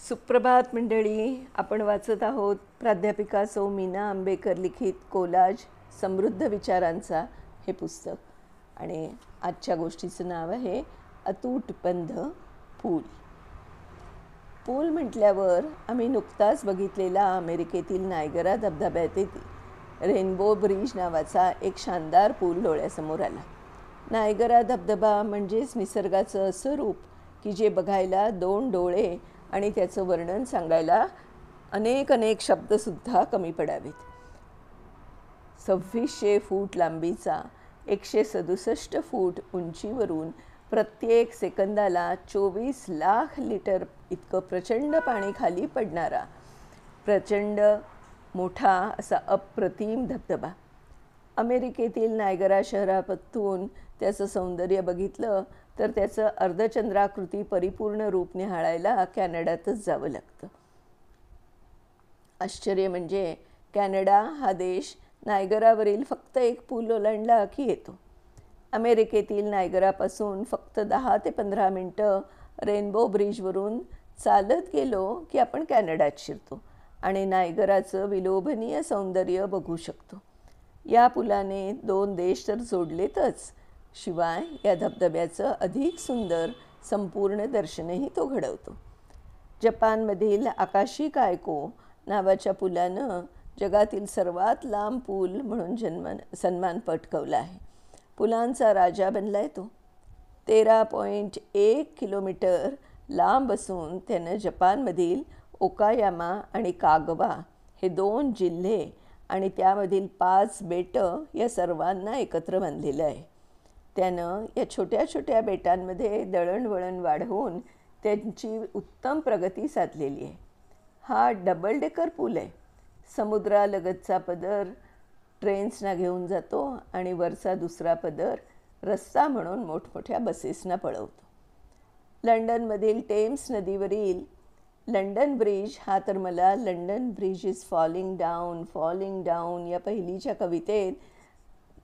सुप्रभात मंडळी. आपण वाचत आहोत प्राध्यापिका सौ मीना आंबेकर लिखित कोलाज समृद्ध विचारांचा हे पुस्तक. आणि आजच्या गोष्टीचं नाव आहे अतूट बंध पूल. पूल म्हटल्यावर आम्ही नुकताच बघितलेला अमेरिकेतील नायगरा धबधब्यातील रेनबो ब्रिज नावाचा एक शानदार पूल डोळ्यासमोर आला. नायगरा धबधबा म्हणजेच निसर्गाचं असं रूप की जे बघायला दोन डोळे आणि त्याचं वर्णन सांगायला अनेक शब्दसुद्धा कमी पडावेत. 2600 फूट लांबीचा 167 फूट उंचीवरून प्रत्येक सेकंदाला 24 लाख लिटर इतकं प्रचंड पाणी खाली पडणारा प्रचंड मोठा असा अप्रतिम धबधबा. अमेरिकेतील नायगरा शहरापासून त्याचं सौंदर्य बघितलं तर त्याचं अर्धचंद्राकृती परिपूर्ण रूप निहाळायला कॅनडातच जावं लागतं. आश्चर्य म्हणजे कॅनडा हा देश नायगरावरील फक्त एक पूल ओलांडला की येतो. अमेरिकेतील नायगरापासून फक्त 10 ते 15 मिनटं रेनबो ब्रिजवरून चालत गेलो की आपण कॅनडात शिरतो आणि नायगराचं विलोभनीय सौंदर्य बघू शकतो. या पुलाने 2 देश तर जोडलेतच, शिवाय या धबधब्याचं अधिक सुंदर संपूर्ण दर्शनही तो घडवतो. जपानमधील आकाशी कायको नावाच्या पुलानं जगातील सर्वात लांब पूल म्हणून सन्मान पटकावला आहे. पुलांचा राजा बनलाय तो. 13.1 किलोमीटर लांब असून त्यानं जपानमधील ओकायामा आणि कागवा हे 2 जिल्हे आणि त्यामधील 5 बेटं या सर्वांना एकत्र बांधलेलं आहे. त्यानं या छोट्या छोट्या बेटांमध्ये दळणवळण वाढवून त्यांची उत्तम प्रगती साधलेली आहे. हा डबल डेकर पूल आहे. समुद्रालगतचा पदर ट्रेन्सना घेऊन जातो आणि वरचा दुसरा पदर रस्ता म्हणून मोठमोठ्या बसेसना पळवतो. लंडनमधील टेम्स नदीवरील लंडन ब्रिज हा तर मला London bridge is falling down या पहिलीच्या कवितेत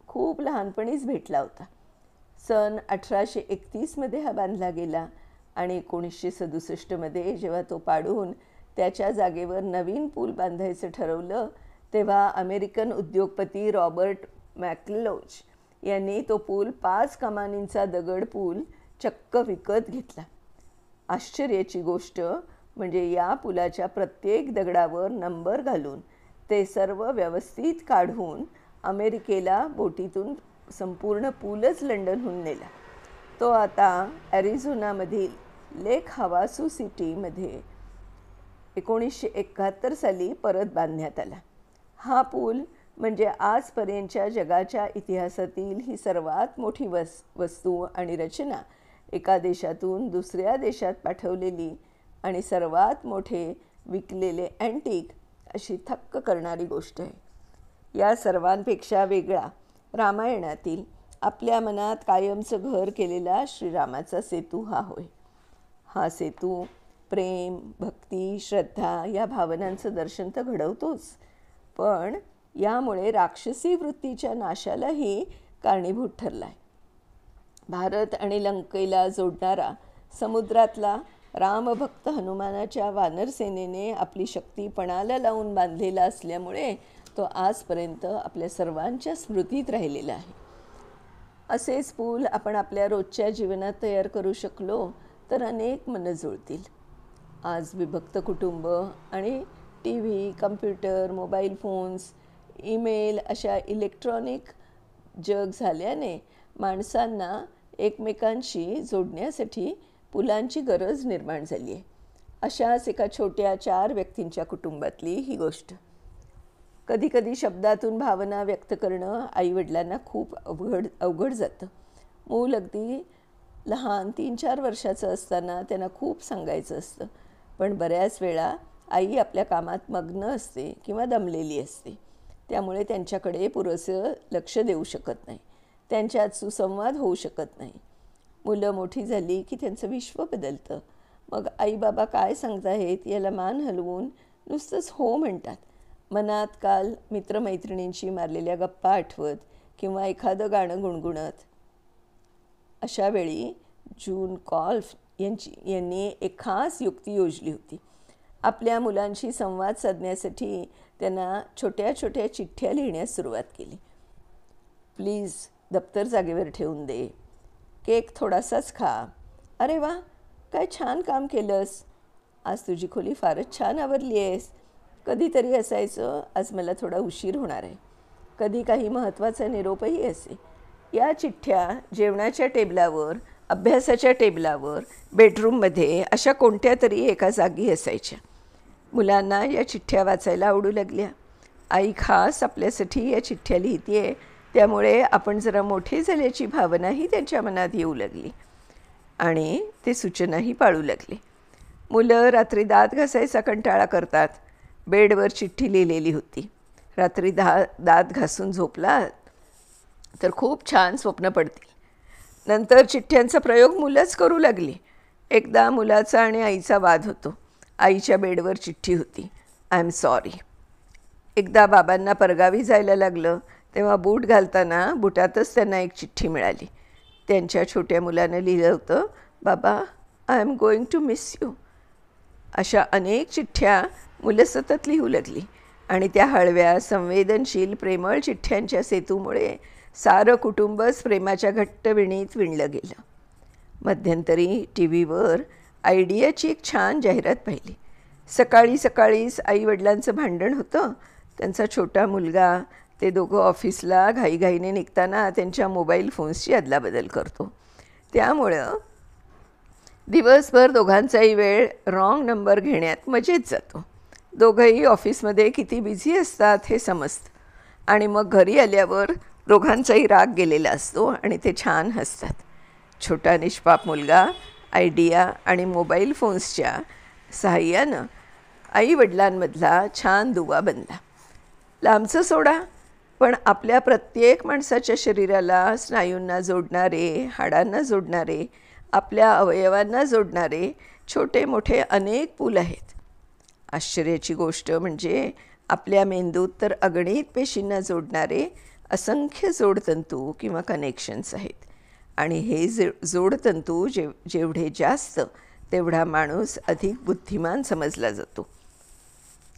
खूप लहानपणीच भेटला होता. सन 1831 हा बांधला गेला आणि 1967 जेव्हा तो पाडून त्याच्या जागेवर नवीन पूल बांधायचं ठरवलं तेव्हा अमेरिकन उद्योगपती रॉबर्ट मॅकलोच यांनी तो पूल 5 कमानींचा दगड पूल चक्क विकत घेतला. आश्चर्याची गोष्ट म्हणजे या पुलाच्या प्रत्येक दगडावर नंबर घालून ते सर्व व्यवस्थित काढून अमेरिकेला बोटीतून संपूर्ण पूलच लंडनहून नेला. तो आता ॲरिझोनामधील लेक हवासू सिटीमध्ये 1971 साली परत बांधण्यात आला. हा पूल म्हणजे आजपर्यंतच्या जगाच्या इतिहासातील ही सर्वात मोठी वस्तू आणि रचना एका देशातून दुसऱ्या देशात पाठवलेली आणि सर्वात मोठे विकलेले अँटिक अशी थक्क करणारी गोष्ट आहे. या सर्वांपेक्षा वेगळा रामायणातील आपल्या मनात कायमचं घर केलेला श्रीरामाचा सेतू हा होय. हा सेतू प्रेम, भक्ती, श्रद्धा या भावनांचं दर्शन तर घडवतोच, पण यामुळे राक्षसी वृत्तीच्या नाशालाही कारणीभूत ठरला आहे. भारत आणि लंकेला जोडणारा समुद्रातला रामभक्त हनुमानाच्या वानरसेनेने आपली शक्ती पणाला लावून बांधलेला असल्यामुळे तो आजपर्यंत आपल्या सर्वांच्या स्मृतीत राहिलेला आहे. असेच पूल आपण आपल्या रोजच्या जीवनात तयार करू शकलो तर अनेक मनं जुळतील. आज विभक्त कुटुंब आणि TV, computer, mobile phones, email अशा इलेक्ट्रॉनिक जग झाल्याने माणसांना एकमेकांशी जोडण्यासाठी पुलांची गरज निर्माण झाली आहे. अशाच एका छोट्या 4 व्यक्तींच्या कुटुंबातली ही गोष्ट. कधीकधी शब्दातून भावना व्यक्त करणं आईवडिलांना खूप अवघड जातं. मूल अगदी लहान 3-4 वर्षाचं असताना त्यांना खूप सांगायचं असतं, पण बऱ्याच वेळा आई आपल्या कामात मग्न असते किंवा दमलेली असते. त्यामुळे त्यांच्याकडे पुरेसं लक्ष देऊ शकत नाही, त्यांच्यात सुसंवाद होऊ शकत नाही. मुलं मोठी झाली की त्यांचं विश्व बदलतं. मग आई बाबा काय सांगताहेत याला मान हलवून नुसतंच हो म्हणतात. मनात काल मित्रमैत्रिणींशी मारलेल्या गप्पा आठवत किंवा एखादं गाणं गुणगुणत. अशावेळी जून कॉल्फ यांनी एक खास युक्ती योजली होती. आपल्या मुलांशी संवाद साधण्यासाठी त्यांना छोट्या छोट्या चिठ्ठ्या लिहिण्यास सुरुवात केली. प्लीज दप्तर जागेवर ठेवून दे. केक थोडासाच खा. अरे वा, काय छान काम केलंस. आज तुझी खोली फारच छान आवरली आहेस. कधीतरी असायचं, आज मला थोडा उशीर होणार आहे. कधी काही महत्त्वाचा निरोपही असे. या चिठ्ठ्या जेवणाच्या टेबलावर, अभ्यासाच्या टेबलावर, बेडरूममध्ये अशा कोणत्या तरी एका जागी असायच्या. मुलांना या चिठ्ठ्या वाचायला आवडू लागल्या. आई खास आपल्यासाठी या चिठ्ठ्या लिहितेय, त्यामुळे आपण जरा मोठे झाल्याची भावनाही त्यांच्या मनात येऊ लागली आणि ते सूचनाही पाळू लागले. मुलं रात्री दात घासायचा कंटाळा करतात. बेडवर चिठ्ठी लिहिलेली होती. रात्री दात घासून झोपला तर खूप छान स्वप्न पडतील. नंतर चिठ्ठ्यांचा प्रयोग मुलंच करू लागली. एकदा मुलाचा आणि आईचा वाद होतो. आईच्या बेडवर चिठ्ठी होती, आय एम सॉरी. एकदा बाबांना परगावी जायला लागलं तेव्हा बूट घालताना बुटातच त्यांना एक चिठ्ठी मिळाली. त्यांच्या छोट्या मुलानं लिहिलं होतं, बाबा I am going to miss you. अशा अनेक चिठ्ठ्या मुलं सतत लिहू लागली आणि त्या हळव्या, संवेदनशील, प्रेमळ चिठ्ठ्यांच्या सेतूमुळे सारं कुटुंबच प्रेमाच्या घट्ट विणीत विणलं गेलं. मध्यंतरी टी व्हीवर आयडियाची एक छान जाहिरात पाहिली. सकाळी सकाळीच आईवडिलांचं भांडण होतं. त्यांचा छोटा मुलगा, ते दोघं ऑफिसला घाईघाईने निघताना त्यांच्या मोबाईल फोन्सची अदलाबदल करतो. त्यामुळं दिवसभर दोघांचाही वेळ रॉंग नंबर घेण्यात मजेत जातो. दोघंही ऑफिसमध्ये किती बिझी असतात हे समजतं आणि मग घरी आल्यावर दोघांचाही राग गेलेला असतो आणि ते छान हसतात. छोटा निष्पाप मुलगा आयडिया आणि मोबाईल फोन्सच्या सहाय्यानं आईवडिलांमधला छान दुवा बनला. लांबचं सोडा, पण आपल्या प्रत्येक माणसाच्या शरीराला स्नायूंना जोडणारे, हाडांना जोडणारे, आपल्या अवयवांना जोडणारे छोटे मोठे अनेक पूल आहेत. आश्चर्याची गोष्ट म्हणजे आपल्या मेंदूत तर अगणित पेशींना जोडणारे असंख्य जोडतंतू किंवा कनेक्शन्स आहेत आणि हे जोडतंतू जेवढे जास्त तेवढा माणूस अधिक बुद्धिमान समजला जातो.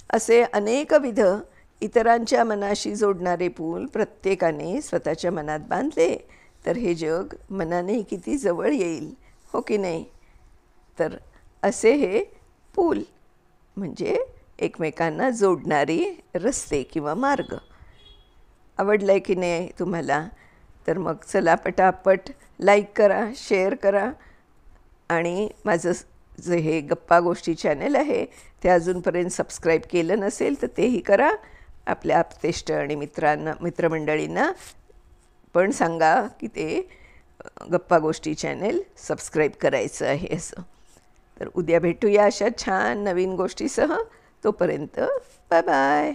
असे अनेकविध इतरांच्या मनाशी जोडणारे पूल प्रत्येकाने स्वतःच्या मनात बांधले तर हे जग मनाने किती जवळ येईल, हो की नाही? तर असे हे पूल म्हणजे एकमेकांना जोडणारी रस्ते किंवा मार्ग. आवडलं आहे की नाही तुम्हाला? तर मग चला पटापट लाईक करा, शेअर करा आणि माझं जे हे गप्पा गोष्टी चॅनल आहे ते अजूनपर्यंत सबस्क्राईब केलं नसेल तर तेही करा. आपल्या आप्तेष्ट आणि मित्रमंडळींना पण सांगा की ते गप्पा गोष्टी चॅनल सबस्क्राईब करायचं आहे असं. तर उद्या भेटूया अशा छान नवीन गोष्टीसह. तोपर्यंत बाय बाय.